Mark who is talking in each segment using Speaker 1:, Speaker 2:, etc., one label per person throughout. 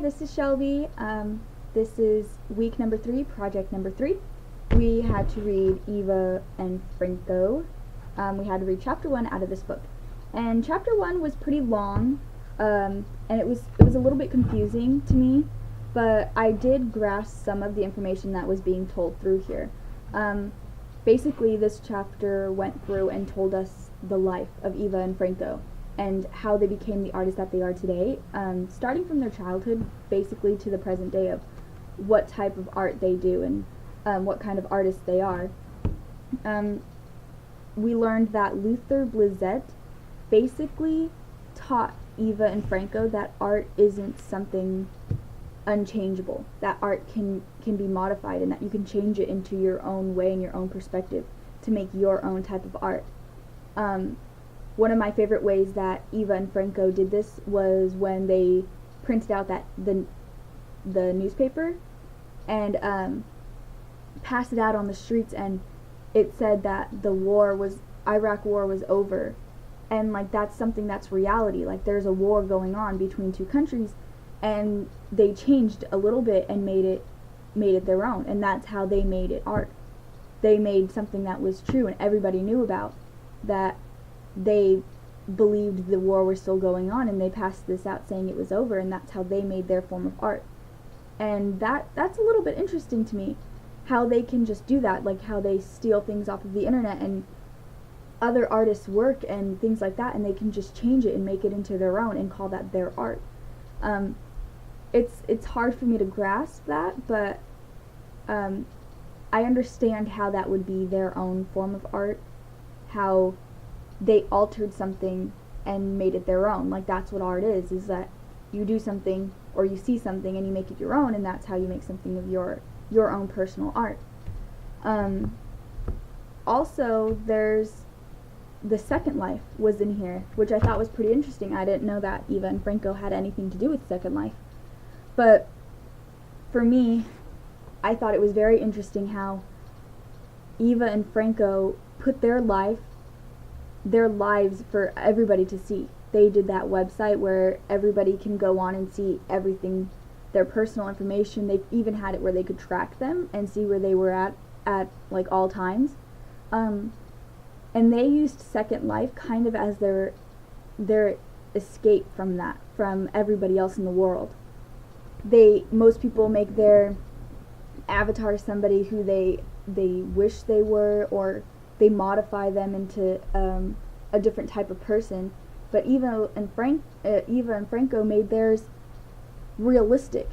Speaker 1: this is Shelby. This is week number 3, project number 3. We had to read Eva and Franco. We had to read chapter 1 out of this book. And chapter 1 was pretty long, and it was a little bit confusing to me, but I did grasp some of the information that was being told through here. Basically, this chapter went through and told us the life of Eva and Franco and how they became the artists that they are today, starting from their childhood basically to the present day of what type of art they do and what kind of artists they are. We learned that Luther Blizet basically taught Eva and Franco that art isn't something unchangeable, that art can be modified and that you can change it into your own way and your own perspective to make your own type of art. One of my favorite ways that Eva and Franco did this was when they printed out the newspaper and passed it out on the streets, and it said that Iraq war was over, and like that's something that's reality. Like there's a war going on between two countries, and they changed a little bit and made it their own, and that's how they made it art. They made something that was true and everybody knew about, that they believed the war was still going on, and they passed this out saying it was over, and that's how they made their form of art. And that's a little bit interesting to me, how they can just do that, like how they steal things off of the internet and other artists' work and things like that, and they can just change it and make it into their own and call that their art. It's hard for me to grasp that, but I understand how that would be their own form of art, how they altered something and made it their own. Like that's what art is that you do something or you see something and you make it your own, and that's how you make something of your own personal art. Also, there's the Second Life was in here, which I thought was pretty interesting. I didn't know that Eva and Franco had anything to do with Second Life. But for me, I thought it was very interesting how Eva and Franco put their lives for everybody to see. They did that website where everybody can go on and see everything, their personal information. They even had it where they could track them and see where they were at like all times. And they used Second Life kind of as their escape from that, from everybody else in the world. Most people make their avatar somebody who they wish they were, or they modify them into a different type of person. But Eva and Franco made theirs realistic.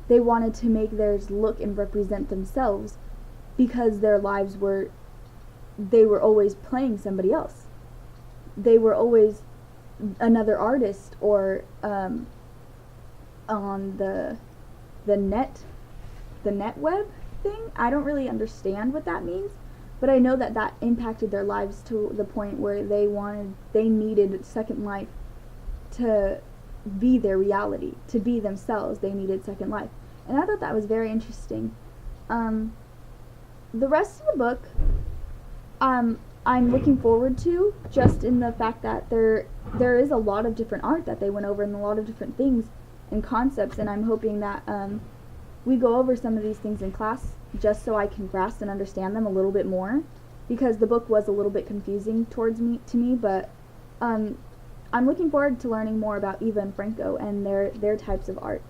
Speaker 1: They wanted to make theirs look and represent themselves, because their lives they were always playing somebody else. They were always another artist, or on the net web thing. I don't really understand what that means, but I know that impacted their lives to the point where they needed Second Life to be their reality, to be themselves. They needed Second Life, and I thought that was very interesting. The rest of the book, I'm looking forward to, just in the fact that there is a lot of different art that they went over, and a lot of different things and concepts, and I'm hoping that we go over some of these things in class just so I can grasp and understand them a little bit more, because the book was a little bit confusing to me, but I'm looking forward to learning more about Eva and Franco and their types of art.